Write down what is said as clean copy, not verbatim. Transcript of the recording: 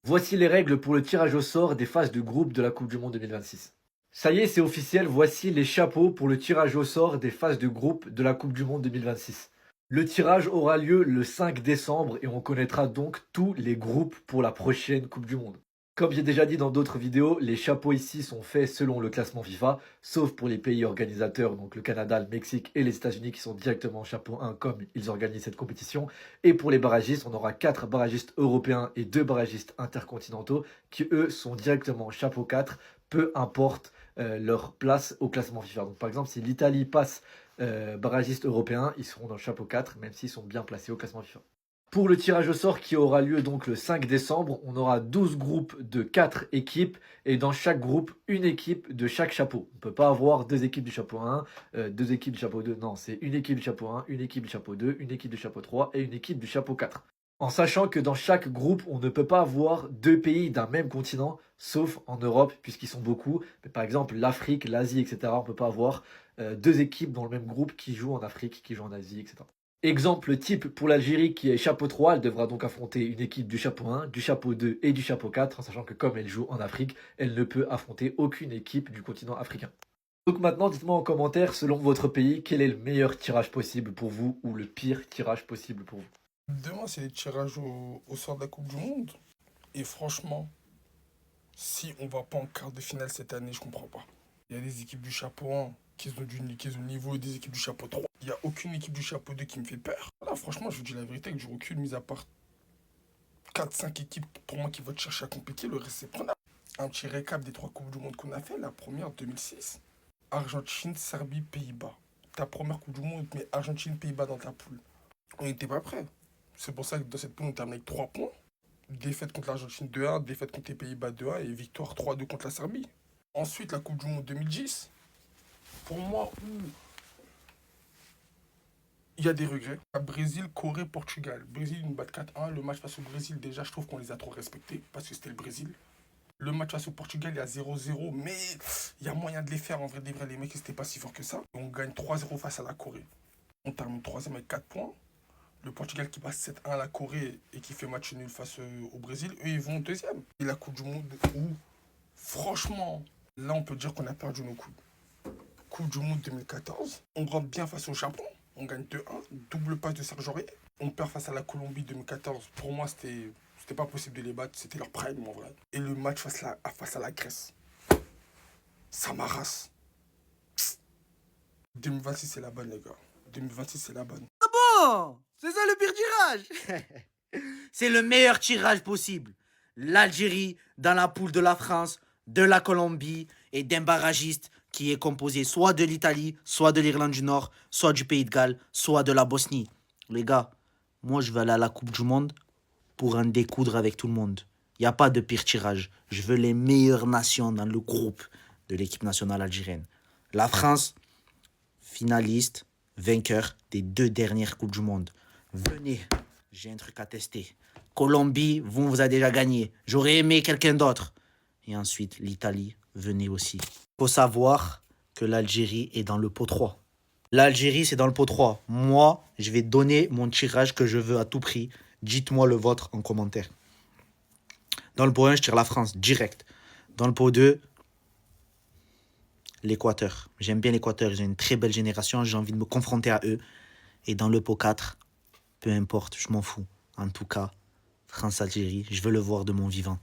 Voici les règles pour le tirage au sort des phases de groupe de la Coupe du Monde 2026. Ça y est, c'est officiel, voici les chapeaux pour le tirage au sort des phases de groupe de la Coupe du Monde 2026. Le tirage aura lieu le 5 décembre et on connaîtra donc tous les groupes pour la prochaine Coupe du Monde. Comme j'ai déjà dit dans d'autres vidéos, les chapeaux ici sont faits selon le classement FIFA, sauf pour les pays organisateurs, donc le Canada, le Mexique et les États-Unis qui sont directement chapeau 1 comme ils organisent cette compétition. Et pour les barragistes, on aura 4 barragistes européens et 2 barragistes intercontinentaux qui eux sont directement chapeau 4, peu importe leur place au classement FIFA. Donc par exemple, si l'Italie passe barragiste européen, ils seront dans le chapeau 4, même s'ils sont bien placés au classement FIFA. Pour le tirage au sort qui aura lieu donc le 5 décembre, on aura 12 groupes de 4 équipes et dans chaque groupe, une équipe de chaque chapeau. On ne peut pas avoir deux équipes du chapeau 1, deux équipes du chapeau 2. Non, c'est une équipe du chapeau 1, une équipe du chapeau 2, une équipe du chapeau 3 et une équipe du chapeau 4. En sachant que dans chaque groupe, on ne peut pas avoir deux pays d'un même continent, sauf en Europe, puisqu'ils sont beaucoup. Mais par exemple, l'Afrique, l'Asie, etc., on ne peut pas avoir deux équipes dans le même groupe qui jouent en Afrique, qui jouent en Asie, etc. Exemple type pour l'Algérie qui est chapeau 3, elle devra donc affronter une équipe du chapeau 1, du chapeau 2 et du chapeau 4, en sachant que comme elle joue en Afrique, elle ne peut affronter aucune équipe du continent africain. Donc maintenant, dites-moi en commentaire, selon votre pays, quel est le meilleur tirage possible pour vous ou le pire tirage possible pour vous. Demain, c'est les tirages au sort de la Coupe du Monde. Et franchement, si on va pas en quart de finale cette année, je comprends pas. Il y a des équipes du chapeau 1 qui ont le niveau des équipes du chapeau 3. Il n'y a aucune équipe du chapeau 2 qui me fait peur. Voilà, franchement, je vous dis la vérité, avec du recul, mis à part 4-5 équipes pour moi qui vont te chercher à compliquer, le reste c'est prenable. Un petit récap des 3 Coupes du Monde qu'on a fait. La première, 2006. Argentine, Serbie, Pays-Bas. Ta première Coupe du Monde, mais Argentine, Pays-Bas dans ta poule. On n'était pas prêts. C'est pour ça que dans cette poule, on termine avec 3 points. Défaite contre l'Argentine 2-1, défaite contre les Pays-Bas 2-1 et victoire 3-2 contre la Serbie. Ensuite, la Coupe du Monde 2010. Pour moi, il y a des regrets. Brésil, Corée, Portugal. Brésil, une batte 4-1. Le match face au Brésil, déjà, je trouve qu'on les a trop respectés parce que c'était le Brésil. Le match face au Portugal, il y a 0-0, mais il y a moyen de les faire. En vrai, des vrais, les mecs, ils n'étaient pas si forts que ça. On gagne 3-0 face à la Corée. On termine 3e avec 4 points. Le Portugal qui passe 7-1 à la Corée et qui fait match nul face au Brésil, eux, ils vont 2e. Et la Coupe du Monde où, franchement, là, on peut dire qu'on a perdu nos coups. Coupe du Monde 2014, on rentre bien face au Japon. On gagne 2-1, double passe de Serge Aurier. On perd face à la Colombie 2014. Pour moi, c'était pas possible de les battre. C'était leur prime, en vrai. Et le match face à la Grèce. Ça m'arrasse. 2026, c'est la bonne, les gars. 2026, c'est la bonne. Oh, c'est ça le pire tirage. C'est le meilleur tirage possible. L'Algérie dans la poule de la France, de la Colombie et d'un barragiste qui est composé soit de l'Italie, soit de l'Irlande du Nord, soit du Pays de Galles, soit de la Bosnie. Les gars, moi je veux aller à la Coupe du Monde pour en découdre avec tout le monde. Il n'y a pas de pire tirage. Je veux les meilleures nations dans le groupe de l'équipe nationale algérienne. La France, finaliste, vainqueur des 2 dernières Coupes du Monde. Venez, j'ai un truc à tester. Colombie, vous avez déjà gagné. J'aurais aimé quelqu'un d'autre. Et ensuite, l'Italie, venez aussi. Il faut savoir que l'Algérie est dans le pot 3. L'Algérie, c'est dans le pot 3. Moi, je vais donner mon tirage que je veux à tout prix. Dites-moi le vôtre en commentaire. Dans le pot 1, je tire la France, direct. Dans le pot 2, l'Équateur. J'aime bien l'Équateur, ils ont une très belle génération, j'ai envie de me confronter à eux. Et dans le pot 4, peu importe, je m'en fous. En tout cas, France-Algérie, je veux le voir de mon vivant.